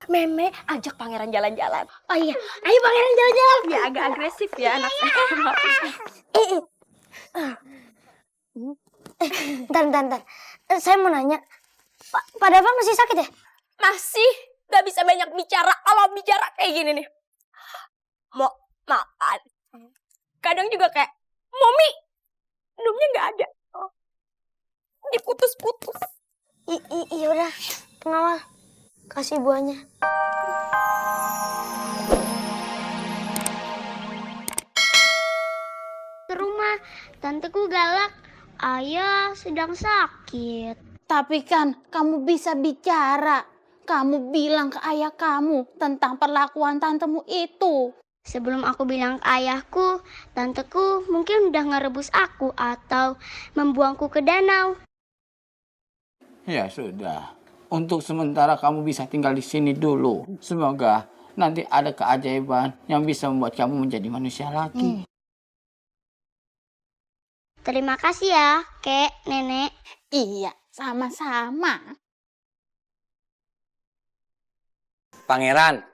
Meme ajak pangeran jalan-jalan. Oh iya, ayo pangeran jalan-jalan. Ya agak agresif ya anak saya. Bentar. Saya mau nanya, Pak Dava masih sakit ya? Masih gak bisa banyak bicara. Kalau bicara kayak gini nih. Mau makan. Kadang juga kayak, Mami, minumnya gak ada. Diputus-putus. Iya udah, pengawal, kasih buahnya. Ke rumah, tanteku galak. Ayah sedang sakit. Tapi kan kamu bisa bicara. Kamu bilang ke ayah kamu tentang perlakuan tantemu itu. Sebelum aku bilang ke ayahku, tanteku mungkin udah ngerebus aku atau membuangku ke danau. Ya sudah. Untuk sementara kamu bisa tinggal di sini dulu. Semoga nanti ada keajaiban yang bisa membuat kamu menjadi manusia lagi. Terima kasih ya, Kek, Nenek. Iya, sama-sama. Pangeran,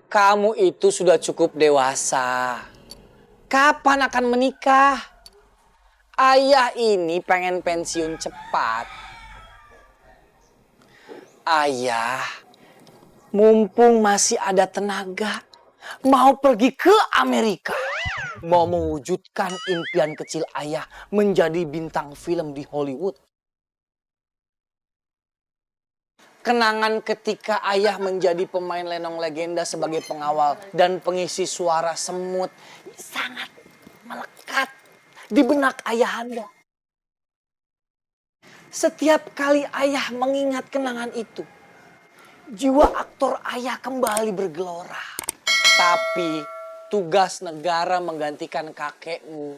kamu itu sudah cukup dewasa. Kapan akan menikah? Ayah ini pengen pensiun cepat. Ayah, mumpung masih ada tenaga, mau pergi ke Amerika. Mau mewujudkan impian kecil ayah menjadi bintang film di Hollywood. Kenangan ketika ayah menjadi pemain lenong legenda sebagai pengawal dan pengisi suara semut sangat melekat di benak ayah Anda. Setiap kali ayah mengingat kenangan itu, jiwa aktor ayah kembali bergelora. Tapi tugas negara menggantikan kakekmu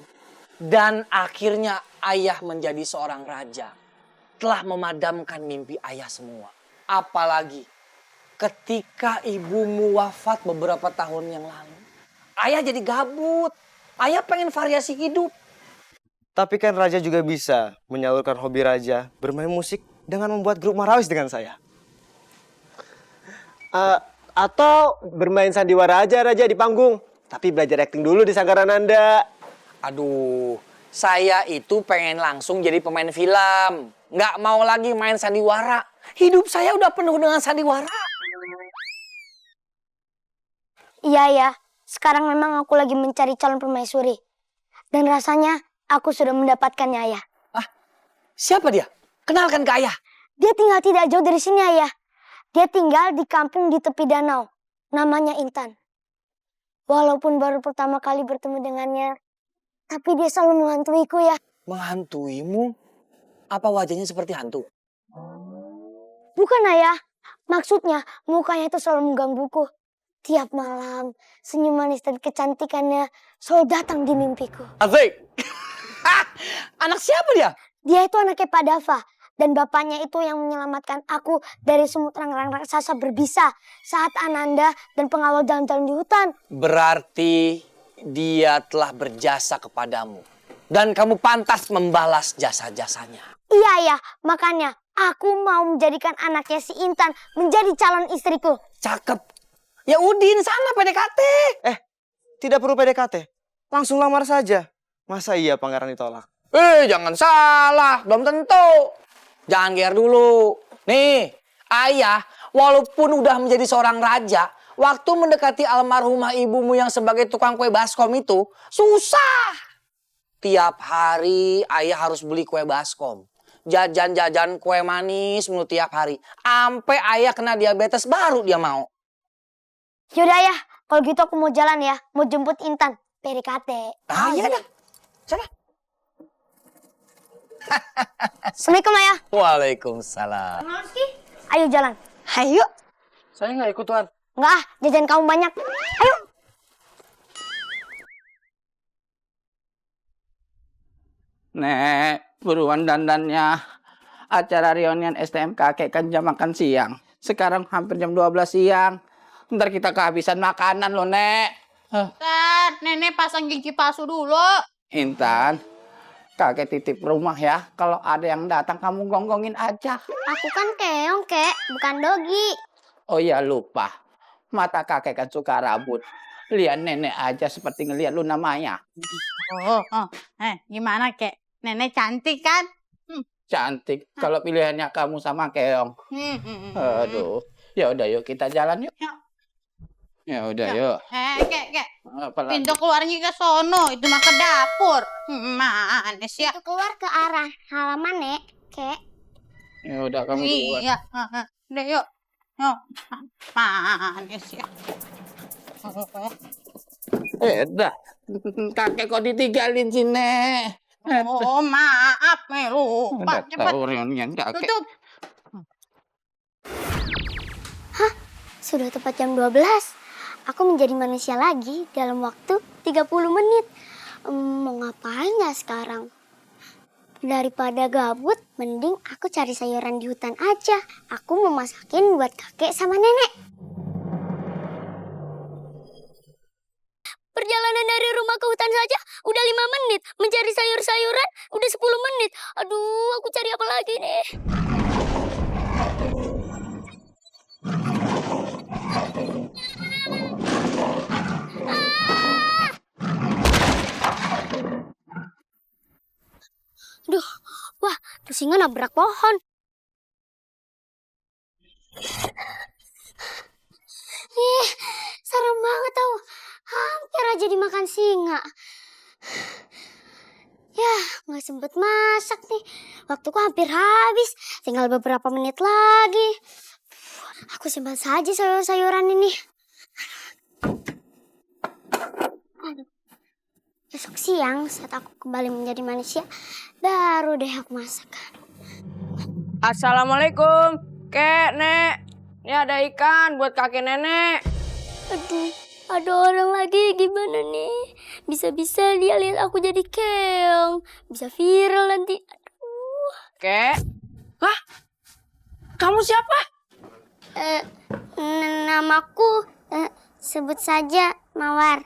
dan akhirnya ayah menjadi seorang raja telah memadamkan mimpi ayah semua. Apalagi ketika ibumu wafat beberapa tahun yang lalu. Ayah jadi gabut. Ayah pengen variasi hidup. Tapi kan Raja juga bisa menyalurkan hobi Raja bermain musik dengan membuat grup Marawis dengan saya. Atau bermain sandiwara aja Raja di panggung. Tapi belajar akting dulu di Sanggarananda. Aduh, saya itu pengen langsung jadi pemain film. Nggak mau lagi main sandiwara. Hidup saya udah penuh dengan sandiwara. Iya ya, sekarang memang aku lagi mencari calon permaisuri. Dan rasanya aku sudah mendapatkannya, Ayah. Siapa dia? Kenalkan ke ayah. Dia tinggal tidak jauh dari sini, Ayah. Dia tinggal di kampung di tepi danau. Namanya Intan. Walaupun baru pertama kali bertemu dengannya, tapi dia selalu menghantuiku ya. Menghantuimu? Apa wajahnya seperti hantu? Bukan Ayah, maksudnya mukanya itu selalu menggangguku. Tiap malam, senyum manis dan kecantikannya selalu datang di mimpiku. Asik! Anak siapa dia? Dia itu anaknya Pak Dava. Dan bapaknya itu yang menyelamatkan aku dari semut rang-rang raksasa berbisa saat Ananda dan pengawal jalan-jalan di hutan. Berarti dia telah berjasa kepadamu. Dan kamu pantas membalas jasa-jasanya. Iya, makanya aku mau menjadikan anaknya si Intan menjadi calon istriku. Cakep. Ya Udin, sana PDKT. Tidak perlu PDKT. Langsung lamar saja. Masa iya pangeran ditolak? Jangan salah. Belum tentu. Jangan gear dulu. Nih, ayah walaupun udah menjadi seorang raja, waktu mendekati almarhumah ibumu yang sebagai tukang kue baskom itu, susah. Tiap hari ayah harus beli kue baskom. Jajan-jajan kue manis mulu tiap hari. Sampai ayah kena diabetes baru dia mau. Yaudah ya, kalau gitu aku mau jalan ya. Mau jemput Intan. PDKT. Iya dah. Sana. Assalamualaikum Ayah. Waalaikumsalam. Ayo jalan. Ayo. Saya nggak ikut Tuan. Enggak, jajan kamu banyak. Ayo. Nek, buruan dandannya. Acara reunian STM kakek kan jam makan siang. Sekarang hampir jam 12 siang. Ntar kita kehabisan makanan loh, Nek. Ntar, nenek pasang gigi palsu dulu. Intan, kakek titip rumah ya. Kalau ada yang datang kamu gonggongin aja. Aku kan keong, Kek. Bukan dogi. Oh iya lupa. Mata kakek kan suka rambut. Lihat nenek aja seperti ngelihat Luna Maya. Gimana kek? Nenek cantik kan? Cantik. Kalau pilihannya kamu sama Keong. Aduh. Ya udah yuk kita jalan yuk. Yuk. Ya udah yuk. Kek. Apalagi? Pintu keluarnya ke sono, itu mah ke dapur. Manis ya. Itu keluar ke arah halaman, Nek. Kek. Ya udah kamu keluar. Iya, udah yuk. Yuk, manis ya. Dah. Kakek kok ditinggalin sih, Nek? Oh, maaf, lupa. Udah Cepat tahu reunian kakek. tutup. Sudah tepat jam 12. Aku menjadi manusia lagi dalam waktu 30 menit. Mau ngapain ya sekarang? Daripada gabut, mending aku cari sayuran di hutan aja. Aku mau masakin buat kakek sama nenek. Perjalanan dari rumah ke hutan saja udah 5 menit. Mencari sayur-sayuran udah 10 menit. Aduh, aku cari apa lagi nih? Aduh, wah, tuh singa nabrak pohon. Serem banget tau. Hampir aja dimakan singa. Ya, nggak sempet masak nih. Waktuku hampir habis. Tinggal beberapa menit lagi. Aku simpan saja sayur-sayuran ini. Aduh. Besok siang saat aku kembali menjadi manusia, baru deh aku masak. Assalamualaikum, Kek, Nek. Ini ada ikan buat kakek nenek. Aduh, ada orang lagi gimana nih? Bisa-bisa dia lihat aku jadi keong. Bisa viral nanti. Aduh. Kek. Hah? Kamu siapa? Namaku sebut saja Mawar.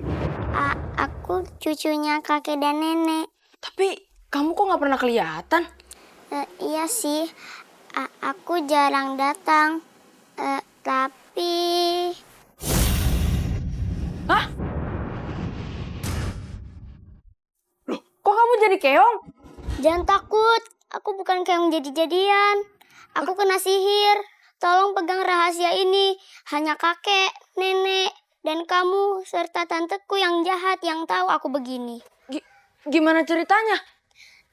Aku cucunya kakek dan nenek. Tapi kamu kok nggak pernah kelihatan? Iya sih, aku jarang datang. Tapi... Hah? Loh, kok kamu jadi keong? Jangan takut, aku bukan keong jadi-jadian. Aku kena sihir. Tolong pegang rahasia ini. Hanya kakek, nenek, dan kamu serta tanteku yang jahat yang tahu aku begini. Gimana ceritanya?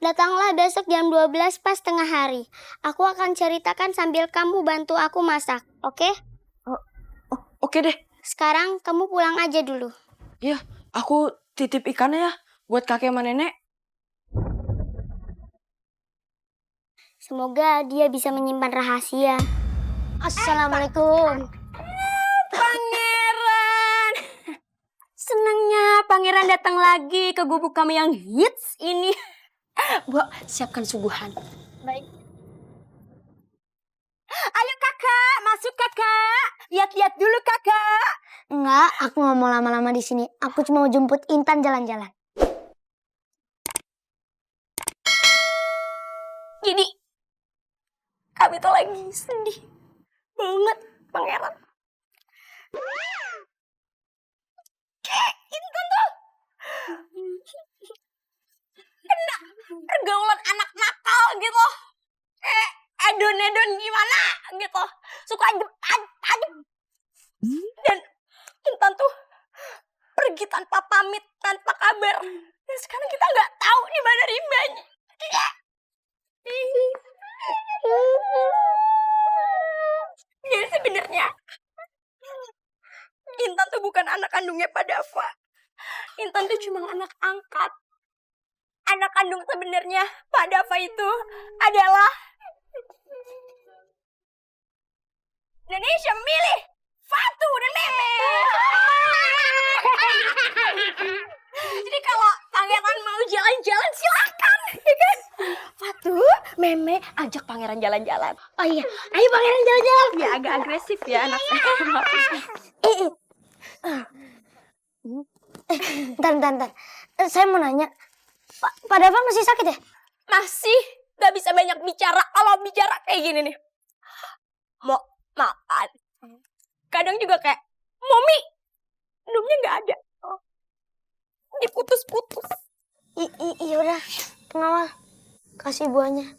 Datanglah besok jam 12 pas tengah hari. Aku akan ceritakan sambil kamu bantu aku masak, oke? Oke deh. Sekarang kamu pulang aja dulu. Ya, aku titip ikannya ya buat kakek sama nenek. Semoga dia bisa menyimpan rahasia. Assalamualaikum. Pangeran. Senangnya pangeran datang lagi ke gubuk kami yang hits ini. Bu, siapkan suguhan. Baik. Ayo kakak, masuk kakak. Lihat-lihat dulu kakak. Enggak, aku nggak mau lama-lama di sini. Aku cuma mau jemput Intan jalan-jalan. Jadi, kami tuh lagi sedih banget, pangeran. Kayak Intan tuh kena pergaulan anak nakal gitu. Kayak edon-edon gimana gitu. Suka adem. Dan Intan tuh pergi tanpa pamit, tanpa kabar. Dan sekarang kita nggak tahu di mana rimbanya. Jadi sebenarnya Intan tuh bukan anak kandungnya Pak Dava. Intan tuh cuma anak angkat. Anak kandung sebenarnya Pak Dava itu adalah Indonesia memilih Fatu dan Meme. Jadi kalau pangeran mau jalan-jalan silakan, ya kan? Fatu, Meme ajak pangeran jalan-jalan. Oh iya, ayo pangeran jalan-jalan. Ya agak agresif ya anak saya. Bentar. Saya mau nanya, Pak Dava masih sakit ya? Masih gak bisa banyak bicara. Kalau bicara kayak gini nih. Mau makan. kadang juga kayak, Mami, minumnya nggak ada. Diputus-putus. Iya udah, pengawal kasih buahnya.